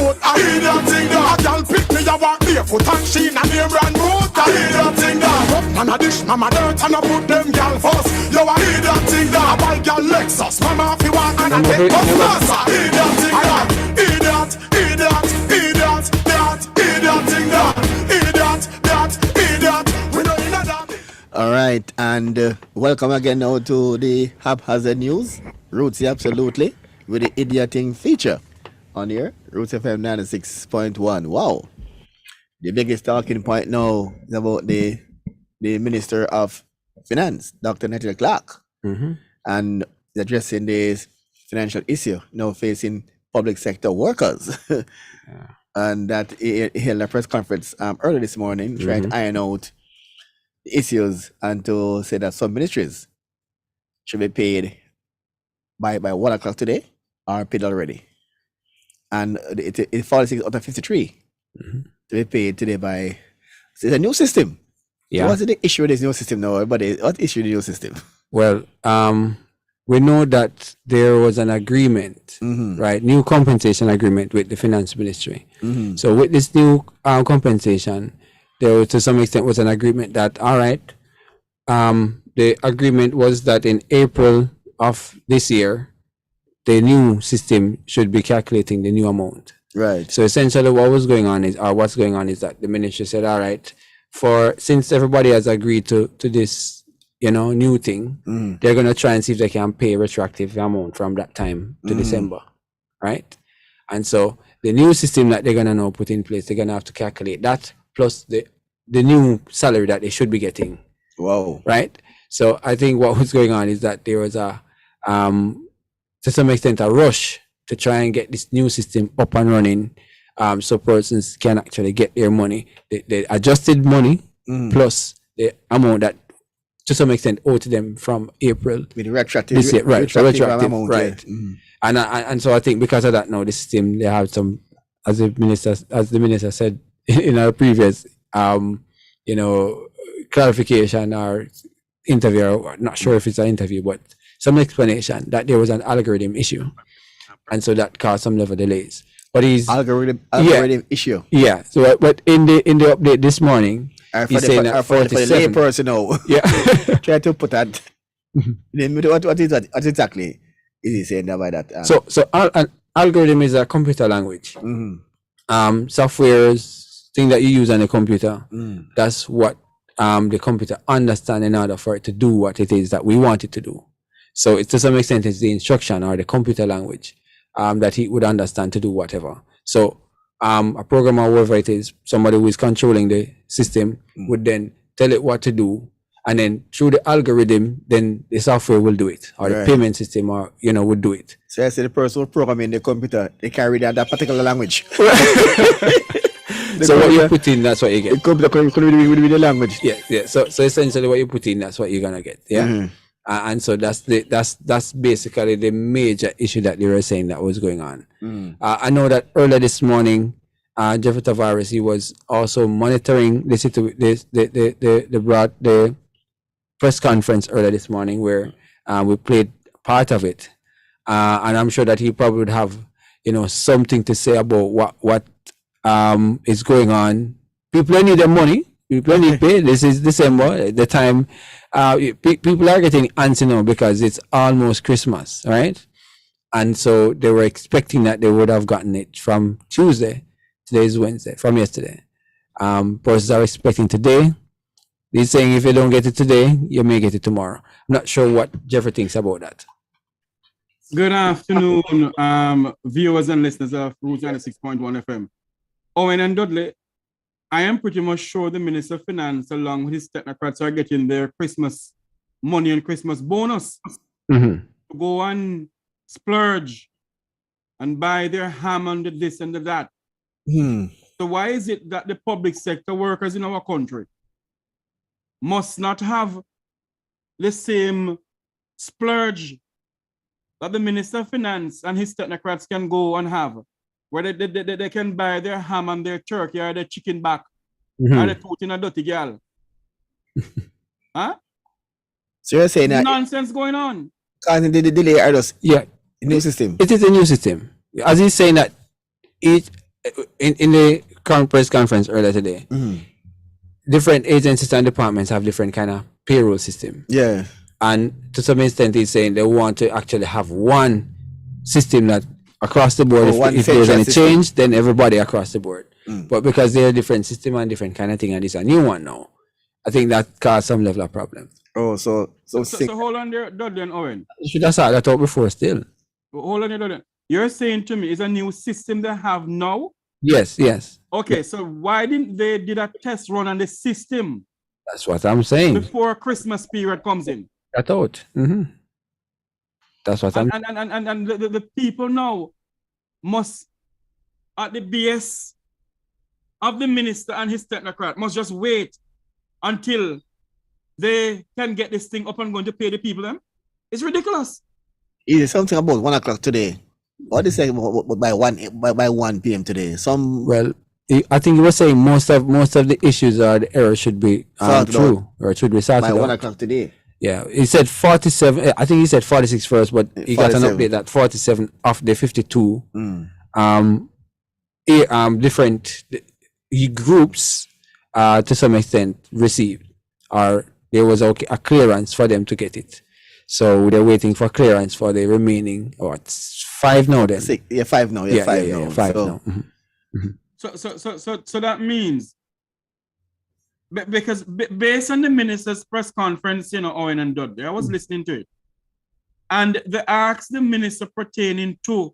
boat. I hear that thing that. A girl pick me a walk barefoot and she in a name brand boat. I hear that thing that. Mama dish, mama dirt and I put them gal first. Yo, I hear that thing that. I buy gal Lexus, mama fi walk and I take bus first. I hear that thing that. Hear that, hear that, hear that, that, hear that thing that. Hear that, that, hear that. We know in that. All right, and welcome again now to the Haphazard News, Roots Absolutely, with the Idioting feature on here, Roots FM 96.1. Wow. The biggest talking point now is about the Minister of Finance, Dr. Nettie Clark, and addressing this financial issue now facing public sector workers. And that he held a press conference early this morning, trying to iron out issues and to say that some ministries should be paid by 1 o'clock today or paid already. And it 46 out of 53 to be paid today by. So it's a new system. Yeah. So what's the issue with this new system now? Everybody, what issue with the new system? Well, we know that there was an agreement, right? New compensation agreement with the finance ministry. So with this new compensation, there to some extent was an agreement that, all right, the agreement was that in April of this year, the new system should be calculating the new amount. Right. So essentially what's going on is that the ministry said, all right, since everybody has agreed to this, new thing, they're going to try and see if they can pay a retroactive amount from that time to December, right? And so the new system that they're going to now put in place, they're going to have to calculate that plus the new salary that they should be getting. Wow. Right? So I think what was going on is that there was to some extent a rush to try and get this new system up and running, so persons can actually get their money, the adjusted money plus the amount that to some extent owed to them from April. With the retroactive, this year, right? Retroactive, amount, right? Yeah. And so I think because of that now, the system, they have some, as the minister said in our previous clarification or interview, or not sure if it's an interview, but some explanation that there was an algorithm issue, and so that caused some level delays. But he's algorithm issue. Yeah. So, but in the update this morning, he's saying that for the lay person now. Yeah. Try to put that. What is that? What exactly is he saying about that? So an algorithm is a computer language. Software's thing that you use on a computer. That's what the computer understands in order for it to do what it is that we want it to do. So it's to some extent it's the instruction or the computer language that he would understand to do whatever. So a programmer, whoever it is, somebody who is controlling the system would then tell it what to do, and then through the algorithm, then the software will do it, or the payment system, or would do it. So I say the person who programming the computer, they carry that particular language. So what you put in, that's what you get. The computer could be the language. Yeah. So essentially, what you put in, that's what you're gonna get. Yeah. And so that's basically the major issue that they were saying that was going on. I know that earlier this morning, Jeffrey Tavares, he was also monitoring the press conference earlier this morning where we played part of it, and I'm sure that he probably would have something to say about what is going on. People need their money. People need pay. This is December, the time. People are getting antsy now because it's almost Christmas, right? And so they were expecting that they would have gotten it from Tuesday. Today is Wednesday, from yesterday. Persons are expecting today. He's saying if you don't get it today, you may get it tomorrow. I'm not sure what Jeffrey thinks about that. Good afternoon, viewers and listeners of Roots 96.1 FM. Owen and Dudley, I am pretty much sure the Minister of Finance, along with his technocrats, are getting their Christmas money and Christmas bonus to go and splurge and buy their ham and the this and the that. So why is it that the public sector workers in our country must not have the same splurge that the Minister of Finance and his technocrats can go and have, where they can buy their ham and their turkey or their chicken back or the tooth in a dirty girl? Huh? So you're saying that nonsense going on? Causing the delay are just the new system. It is a new system. As he's saying that in the current press conference earlier today, different agencies and departments have different kind of payroll system. Yeah. And to some extent, he's saying they want to actually have one system that across the board, if there's any change, then everybody across the board. But because they're a different system and different kind of thing, and it's a new one now, I think that caused some level of problem. Oh, so hold on there, Dudley and Owen. You should have said that out before still. Hold on there, Dudley. You're saying to me it's a new system they have now? Yes. Okay, so why didn't they did a test run on the system? That's what I'm saying. Before Christmas period comes in. I thought. That's what I'm. And the people now must, at the base of the minister and his technocrat, must just wait until they can get this thing up and going to pay the people them. It's ridiculous. Is something about 1 o'clock today? What is it by 1 p.m. today? Well, I think he was saying most of the issues or the errors should be true, or it should be sorted by out. 1 o'clock today. Yeah, he said 47. I think he said 46 first, but he got an update that 47 of the 52 different groups to some extent received, or there was a clearance for them to get it. So they're waiting for clearance for the remaining 5 now then. 6, 5 now. Yeah, 5 now. 5 now. So that means, because based on the minister's press conference, Owen and Dudley, I was listening to it, and they asked the minister pertaining to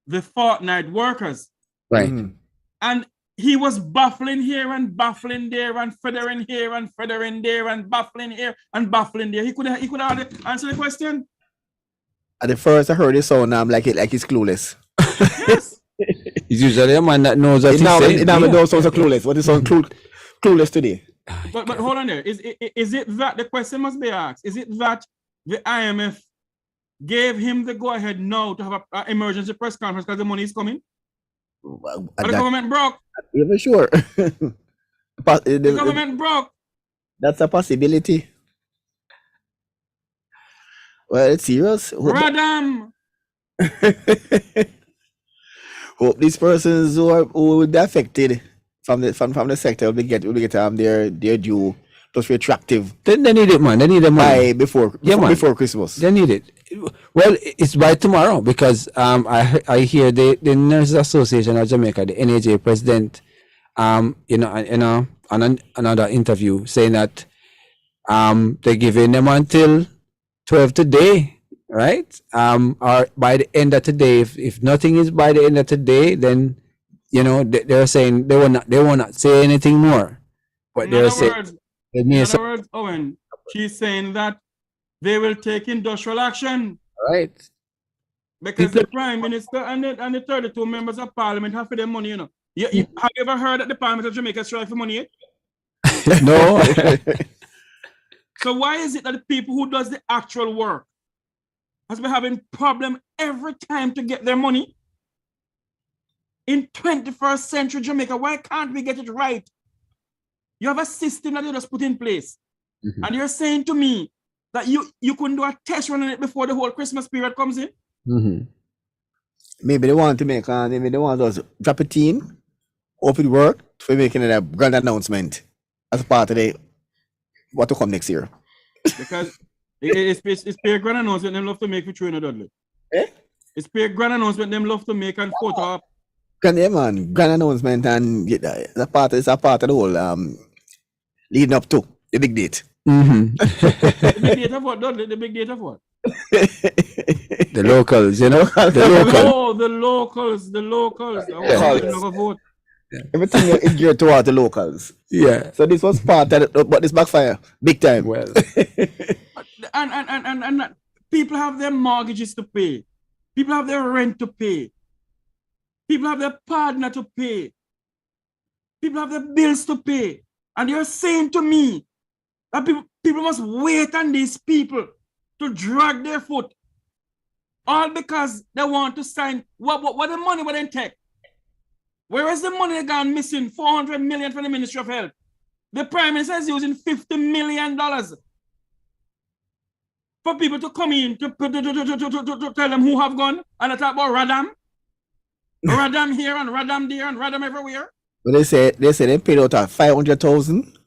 the fortnight workers, right? And he was baffling here and baffling there and feathering here and feathering there and baffling here and baffling there. He could have answered the question. At the first I heard it sound like he's clueless. Yes. He's usually a man that knows what he's saying. He never knows sounds clueless. What is sound clueless today? But hold on there. Is it that the question must be asked? Is it that the IMF gave him the go ahead now to have an emergency press conference because the money is coming? But the government broke. Yeah, for sure. The government broke. That's a possibility. Well, it's serious. Radam. Hope these persons who will be affected from the sector will get their due plus retroactive. They need it, man. They need the money before Christmas. They need it. Well, it's by tomorrow because I hear the Nurses Association of Jamaica, the NAJ president, on another interview saying that they're giving them until 12 today, right? Or by the end of today. If nothing is by the end of today, then they're saying they will not say anything more. But they're saying. In other words, Owen, she's saying that they will take industrial action. Right. Because the Prime Minister and the 32 members of Parliament have for their money, Have you ever heard that the Parliament of Jamaica strive for money yet? No. So why is it that the people who does the actual work has been having problem every time to get their money? In 21st century Jamaica, why can't we get it right? You have a system that you just put in place. And you're saying to me that you couldn't do a test run on it before the whole Christmas period comes in? Maybe they want us drop a team, hope it work for making a grand announcement as part of what to come next year. Because it's pay grand announcement them love to make for Trina Dudley. It's pay grand announcement them love to make and photo up. Grand announcement, and it's a part of the whole leading up to the big date. The big date of what, Dudley? The big date of what? The locals, the locals. Everything is geared toward the locals. Yeah. So this was part of it, but this backfire big time. Well, and people have their mortgages to pay. People have their rent to pay. People have their partner to pay. People have their bills to pay. And you're saying to me that people must wait on these people to drag their foot, all because they want to sign what the money will then take. Where is the money gone missing? 400 million from the Ministry of Health. The Prime Minister is using $50 million for people to come in to tell them who have gone and talk about Radam. Radam here and Radam there and Radam everywhere. But they say they paid out 500,000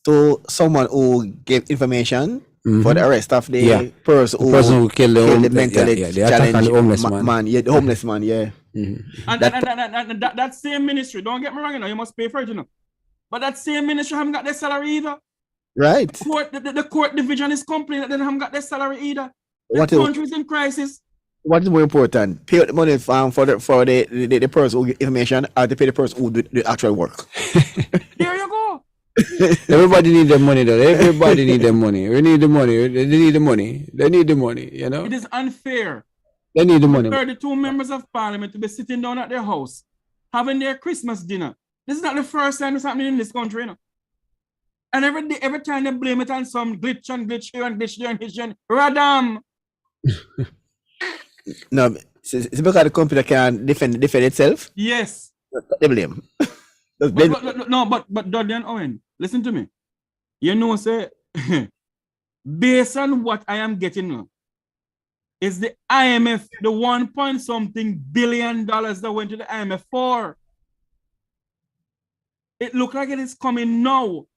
to someone who gave information for the arrest of the person who killed the mentally the attack on the homeless man. Yeah, the homeless man, yeah. And that same ministry, don't get me wrong, you must pay for it, But that same ministry haven't got their salary either. Right. The court division is complaining that they haven't got their salary either. The country is in crisis. What is more important? Pay out the money for the person who give information, or to pay the person who do the actual work. There you go. Everybody need their money though. Everybody need their money. We need the money. They need the money. They need the money, It is unfair. They need the money. 32 members of parliament to be sitting down at their house, having their Christmas dinner. This is not the first time it's happening in this country, And every time they blame it on some glitch here and glitch there and glitch there. Radam. No, it's because the computer can defend itself. Yes. They blame. But Dudley and Owen, listen to me. Say, based on what I am getting now, is the IMF, the 1 point something billion dollars that went to the IMF for. It looked like it is coming now.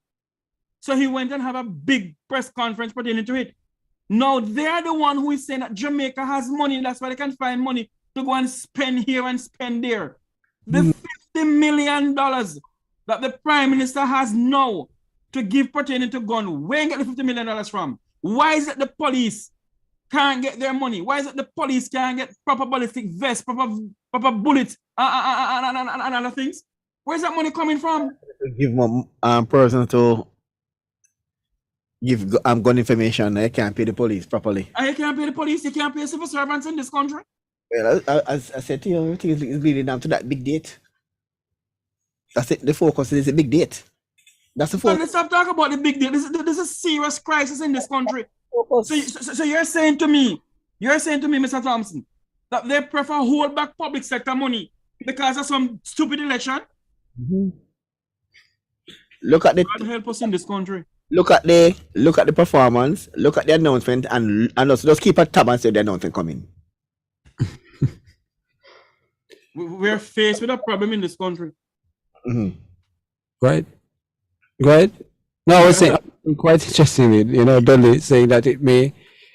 So he went and have a big press conference pertaining to it. Now they're the one who is saying that Jamaica has money. That's why they can find money to go and spend here and spend there. The $50 million that the Prime Minister has now to give pertaining to gun, where get the $50 million from? Why is it the police can't get their money? Why is it the police can't get proper ballistic vests, proper bullets, and other things? Where's that money coming from? Give person to give gun information. I can't pay the police properly. I can't pay the police. You can't pay civil servants in this country. Well, I said to you, everything is leading down to that big date. That's it. The focus is a big date. That's the focus. Let's stop talking about the big date. This is a serious crisis in this country. So you're saying to me, Mr. Thompson, that they prefer hold back public sector money because of some stupid election? Look at the God help us in this country. Look at the performance, look at the announcement, and just keep a tab and say the announcement coming. We're faced with a problem in this country. Right. Go ahead. No, I was saying quite interestingly, Dudley saying that it may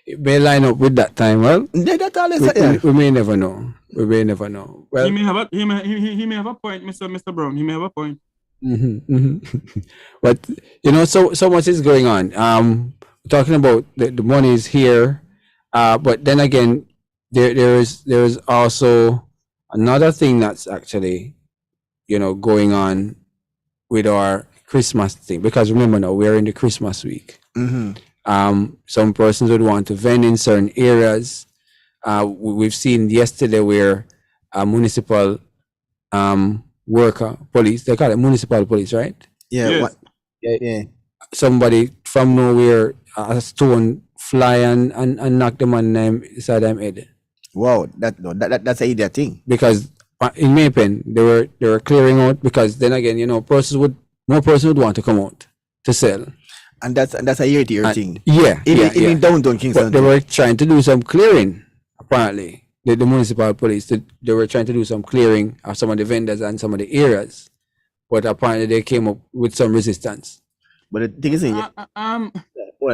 line up with that time. Well, we may never know. We may never know. Well, he may have a point, Mr. Brown. He may have a point. But so much is going on. We're talking about the money is here, but then again, there is also another thing that's actually going on with our Christmas thing, because remember now we're in the Christmas week. Some persons would want to vend in certain areas. We've seen yesterday where a municipal worker, police, they call it municipal police, right? Yeah. Yes. Yeah. Somebody from nowhere, a stone fly and knock the man inside them head. Wow, that's an idiot thing. Because in my opinion, they were clearing out, because then again, no person would want to come out to sell. And that's a year thing. Yeah. Even downtown Kingston. But they were trying to do some clearing, apparently. The municipal police, they were trying to do some clearing of some of the vendors and some of the areas. But apparently they came up with some resistance. But the thing is,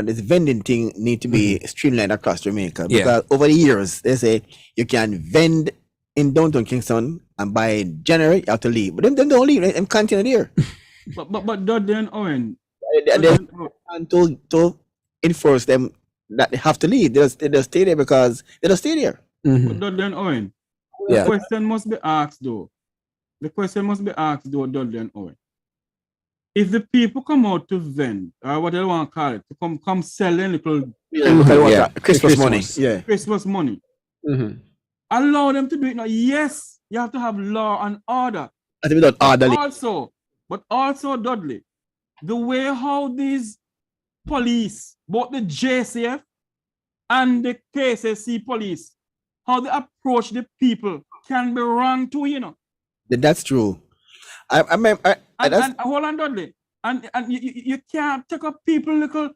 this vending thing need to be streamlined across Jamaica. Because over the years, they say you can vend in downtown Kingston, and by January you have to leave. But them don't leave, them continue there. but Dudley and Owen, and to enforce them that they have to leave, they just stay there because they just stay there. But Dudley and Owen, the question must be asked though. Dudley and Owen. If the people come out to vend, or what they want to call it, to come selling little Christmas money. Yeah. Christmas money. Allow them to do it now. Yes, you have to have law and order. But also, Dudley, the way how these police, both the JCF and the KSSC police, how they approach the people can be wrong too, That's true. Hold on, Dudley. And you can't take up people little.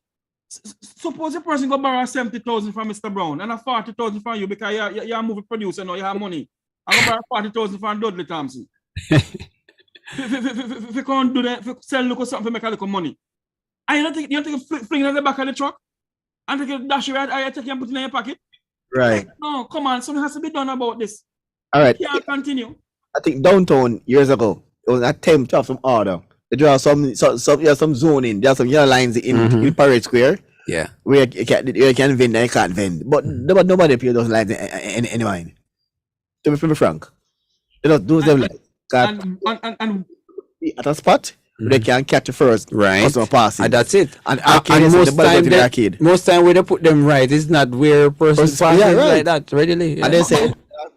Suppose a person go borrow 70,000 from Mr. Brown and a 40,000 from you because you're a movie producer now, you have money. I'm gonna buy 40,000 for Dudley Thompson. If you can't do that, if you sell look or something to make a little money. And you don't think you fling it in the back of the truck and take it dash it right, I take it and put it in your pocket. Right. No, come on, something has to be done about this. All right. You can't continue. I think downtown years ago, it was an attempt to have some order. They draw some zoning. There are some yellow lines in Parade Square Yeah. where you can vend and you can't vend. But nobody pay those lines any mind. To be frank, they don't do them like And at a spot where they can catch it first. Right. Customer passing. And that's it. And arcade, and most time where they put them right, it's not where person passes like that readily. Yeah. And they say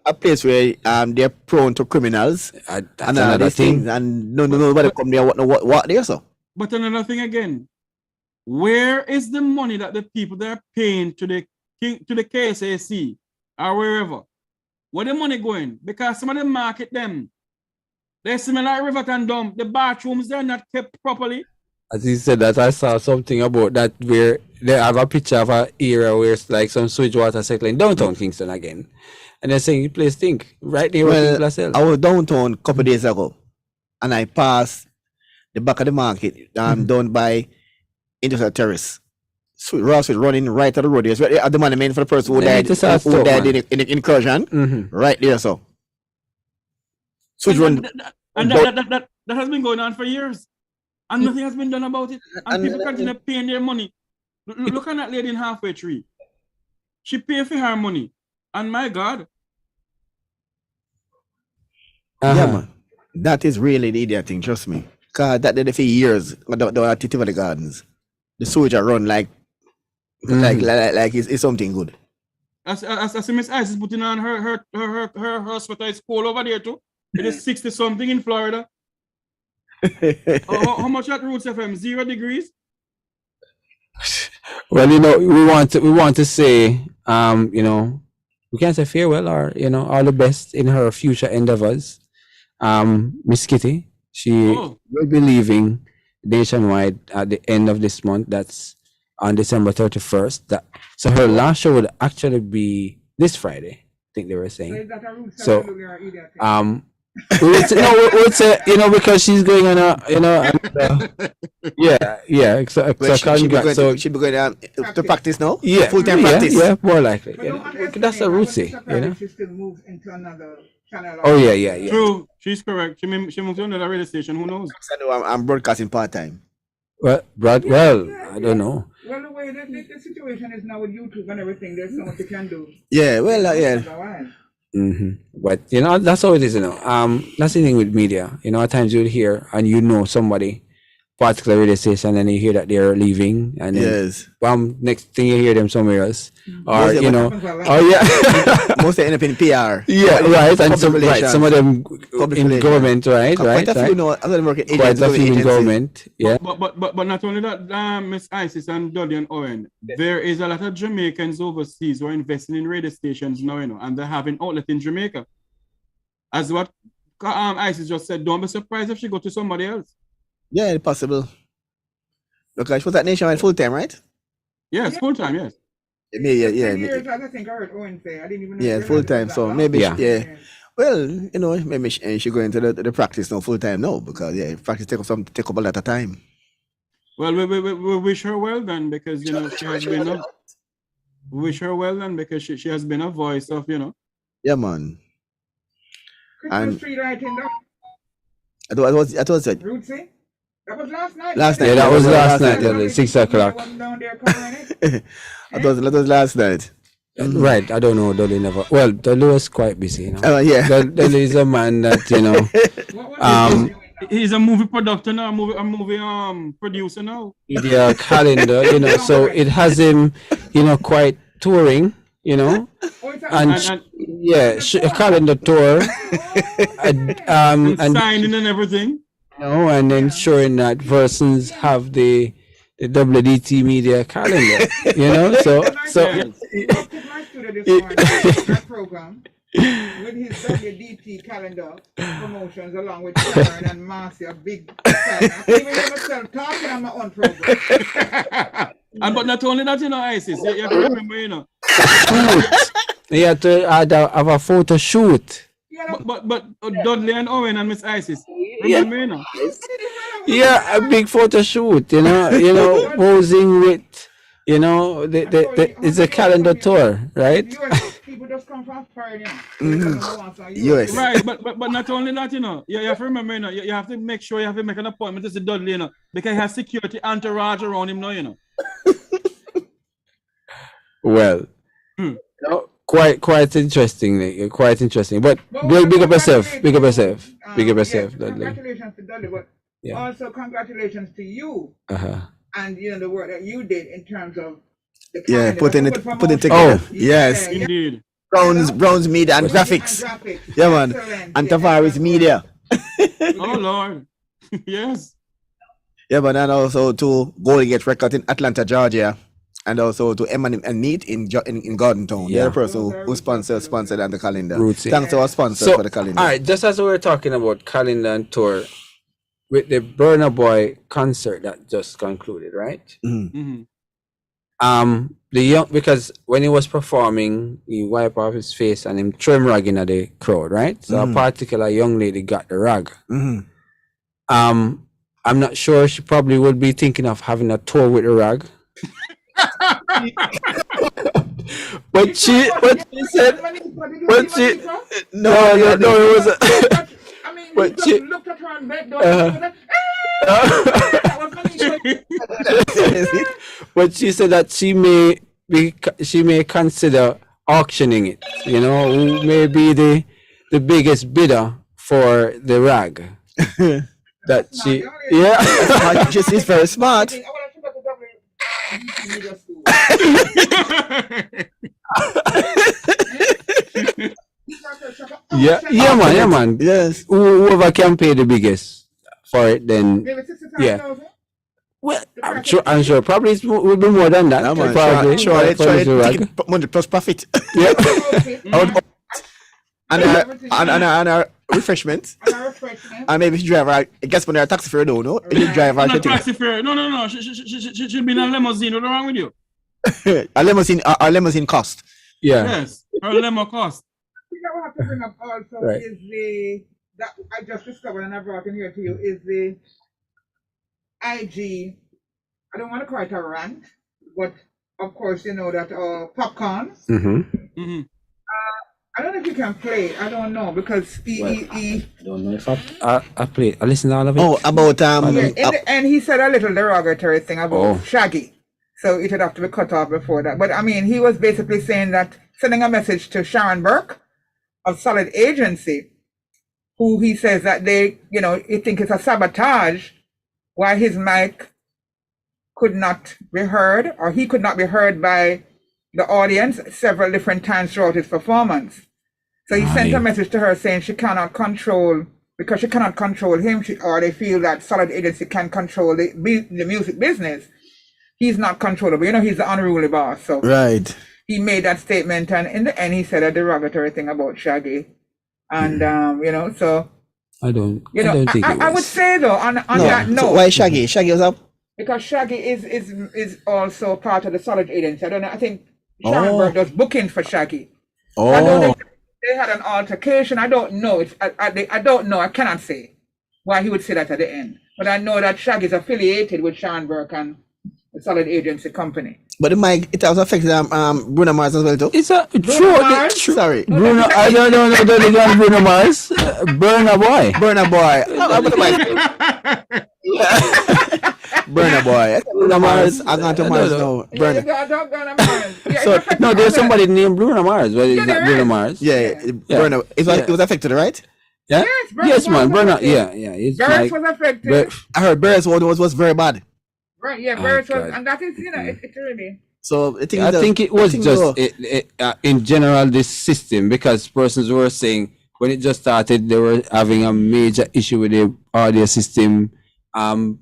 a place where they're prone to criminals That's and another these thing. things, and nobody come there what there so. But another thing again, where is the money that the people that are paying to the KSAC or wherever? Where the money going? Because some of them market them. They smell like Riverton Dump. The bathrooms they're not kept properly. As he said that, I saw something about that where they have a picture of an era where it's like some sewage water cycling downtown Kingston again. And they're saying the place stink right there where people are selling. I was downtown a couple days ago and I passed the back of the market down by Industrial Terrace. Ross was running right at the road. Right at the monument for the person who died in the incursion. Right there, so. That has been going on for years. And nothing has been done about it. And people continue paying their money. Look at that lady in Halfway Tree. She paid for her money. And my God. Yeah, man. That is really the idiot thing, trust me. Because that did it for years. The Titi Valley Gardens. The sewage run like it's something good. As Miss Ice is putting on her sweater, it's cold over there too. It is 60 something in Florida. How much at Roots FM? 0 degrees? Well, we want to say, we can't say farewell or, all the best in her future endeavors. Miss Kitty, she will be leaving nationwide at the end of this month. That's on December 31st. So her last show would actually be this Friday, I think they were saying. So, we would say, because she's going on she'll be going to practice now? Yeah. Full-time practice? Yeah, more likely. That's a rootsy, She still moves into another channel. Oh, yeah. True, she's correct. She moved to another radio station, who knows? I'm broadcasting part-time. Well, I don't know. Well, the way the situation is now with YouTube and everything, there's so much you can do. Yeah, well, yeah. But that's how it is. That's the thing with media. At times you'll hear and somebody, particular radio station, and you hear that they're leaving, and then, next thing you hear them somewhere else, or most end up in PR. Yeah, right, and some of them in government, right. Quite a few, quite a few in government. Yeah. But not only that, Miss Isis and Dolly and Owen, there is a lot of Jamaicans overseas who are investing in radio stations now, and they're having outlet in Jamaica. As what Isis just said, don't be surprised if she go to somebody else. Yeah, possible. Because she was at Nationwide full-time, right? Yes, full-time, yes. Yeah. I think I heard Owen say. I didn't even know. Yeah, full-time. So maybe, well, maybe she go into the practice now full-time now, because, practice take up a lot of time. Well, we wish her well then, because, she has been we wish her well then, because she has been a voice of, Yeah, man. Christmas tree right in there. I was it. Rootsy? That was last night. Yeah, that was last night, 6 o'clock. That was last night. Right, I don't know. Dolly never. Well, Dolly was quite busy. Yeah. Dolly is a man that he's a movie producer now, a movie producer now. Media calendar, so it has him, quite touring, and a calendar tour, and signing and everything. And ensuring that persons have the WDT media calendar, so my studio this morning, that program with his WDT calendar promotions along with Sharon and Marcy, a big fan. I even myself talking on my own program. But not only that, Isis, you have to remember, you have to have a photo shoot. Yeah, But Dudley and Owen and Miss Isis. Remember, you know? Yeah, a big photo shoot, you know, posing with, you know, it's a calendar tour, right? US people just come from far, you know. US. Right, but not only that, you know, you have to remember, you know, you have to make sure you have to make an appointment to see Dudley, you know, because he has security entourage around him now, you know. Well, you know, quite interesting, quite interesting. But big up yourself, big up yourself, big up yourself, Dudley. Congratulations to Dudley, but Yeah. also congratulations to you Uh-huh. and you know the work that you did in terms of the Yeah, calendar, putting good it promotion. together. Oh. Yes. Yeah. Indeed. Browns Media and And Graphics. graphics. Yeah, man. Excellent. And Yeah, Tavares that's Media. Oh, Lord. Yes. Yeah, but then also to Golgate Records in Atlanta, Georgia, and also to Emma and Meat in Garden Town. Yeah. They're the person who sponsored on the calendar. Roots, yeah. Thanks to our sponsors So, for the calendar. all right, just as we were talking about calendar and tour, with the Burna Boy concert that just concluded, right? Mhm. The young, because when he was performing, he wiped off his face and him threw him rag in the crowd, right? So a particular young lady got the rag. Mhm. I'm not sure, she probably would be thinking of having a tour with the rag. But she said, no, it was a, I mean, But he just she- looked at her and bent down. That was funny. but she said that she may consider auctioning it. You know, who may be the biggest bidder for the rag. That she, yeah. She's very smart. I want to go to media school. Yeah, man. Yes. Whoever can pay the biggest for it, then Maybe 65,000. Yeah. well, I'm sure probably it will be more than that. Yeah, man. Probably Try for the rag. ticket money plus profit. Yeah. And our refreshment. And maybe if you drive I guess when you're a taxi fare, don't know. If you drive Not out, taxi fare. No. She should be in a limousine. What's wrong with you? a limousine cost. Yeah. Yes. Her limo cost. You know what I have to bring up also Right. is that I just discovered and I brought in here to you is the IG. I don't want to call it a rant, but of course you know that popcorn. Mm-hmm. Mm-hmm. I don't know if you can play it. I don't know because he I don't know if I play. I listen to all of it. Oh, about and he said a little derogatory thing about Oh. Shaggy. So it would have to be cut off before that. But I mean, he was basically saying that, sending a message to Sharon Burke of Solid Agency, who he says that they, you know, he think it's a sabotage why his mic could not be heard, or he could not be heard by the audience several different times throughout his performance. So he sent a message to her saying she cannot control, because she cannot control him, or they feel that Solid Agency can control the music business. He's not controllable. You know, he's the unruly boss. So right. he made that statement, and in the end, he said a derogatory thing about Shaggy. And, you know, so, I don't think I would say, though, on that note, So why Shaggy? Shaggy was up? because Shaggy is also part of the Solid Agency. I don't know. I think Sharon Burke does booking for Shaggy. I don't know if they had an altercation. I don't know. I don't know. I cannot say why he would say that at the end. But I know that Shaggy is affiliated with Sharon Burke and the Solid Agency company. But the mic, it also affects Bruno Mars as well too. It's a Mars? true. Sorry. Bruno, I don't know the Bruno Mars. Burna Boy. Burner Boy. Burner Boy. Bruno Mars. I'm going to Mars now. Yeah, you Burner. got Bruno Mars. Yeah, So, it affected No, there's others. somebody named Bruno Mars, but it's Yeah, not there Bruno is. Mars. Yeah, Burner. It was affected, right? Yeah. Yes, Burna Yes, man. was Burna. affected. Yeah. It's Burns like, was affected. but I heard Burner's one was very bad. Right, yeah, Oh, Burns was, God. and that is, you know, it's really. So I think I think it was just in general this system, because persons were saying when it just started they were having a major issue with the audio system.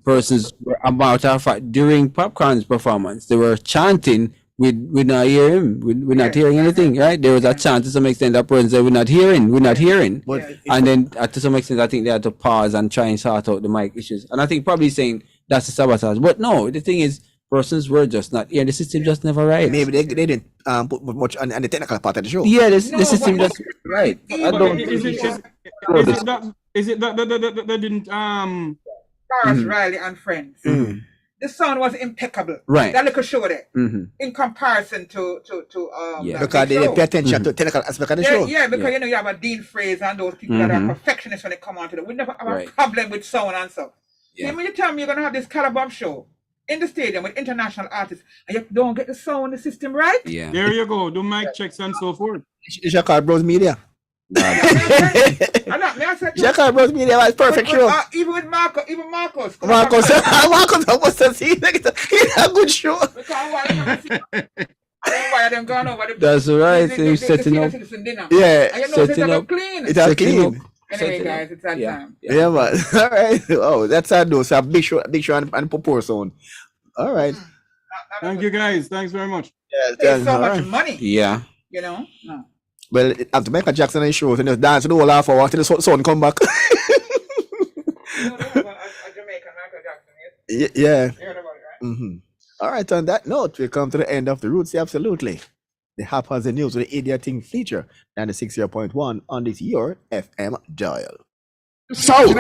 Persons were, a matter of fact, during Popcorn's performance they were chanting. We not hear him. We're not hearing anything, right? There was a chant to some extent that person said we're not hearing. But And then to some extent I think they had to pause and try and sort out the mic issues. And I think probably saying that's a sabotage. But no, the thing is, persons were just not here. The system just never right. Maybe they didn't put much on the technical part of the show. Yeah, the No, system but- just right. I But don't is think it that they didn't Forrest Riley and friends. The sound was impeccable. Right. That little show there. Mhm. In comparison to Yeah. that Because big they show. pay attention to technical aspect of the show. Yeah, because Yeah. you know you have a Dean Fraser and those people that are perfectionists when they come onto it. We never have Right. a problem with sound and stuff. Yeah. Then when you tell me you're gonna have this Calabob show in the stadium with international artists and you don't get the sound system right, Yeah. there you go, do mic checks and so forth. It's your card Bros Media. I said, Your card Bros Media was perfect show. even with Marcos, Marcos, I must have seen it's a good show. Because why are them going over the That's right. He's setting up. Yeah, and you know, setting it's up. clean. It's all Setting clean. up. Anyway, Setting guys, up. it's that Yeah. time. Yeah, man. All right. Oh, that's how do. So a big show and purpose on. All right. Thank you guys. Thanks very much. Yeah, There's so all much right. money, Yeah. you know. No. Well, after Michael Jackson and shows and just dance the whole half hour till the sun come back. You know, they have a Jamaican Michael Jackson, yes? Yeah. You heard about it, right? Mm-hmm. All right. On that note, we come to the end of the Roots. Absolutely. The haphazard news with the idioting feature 96.1 on this your FM dial. South.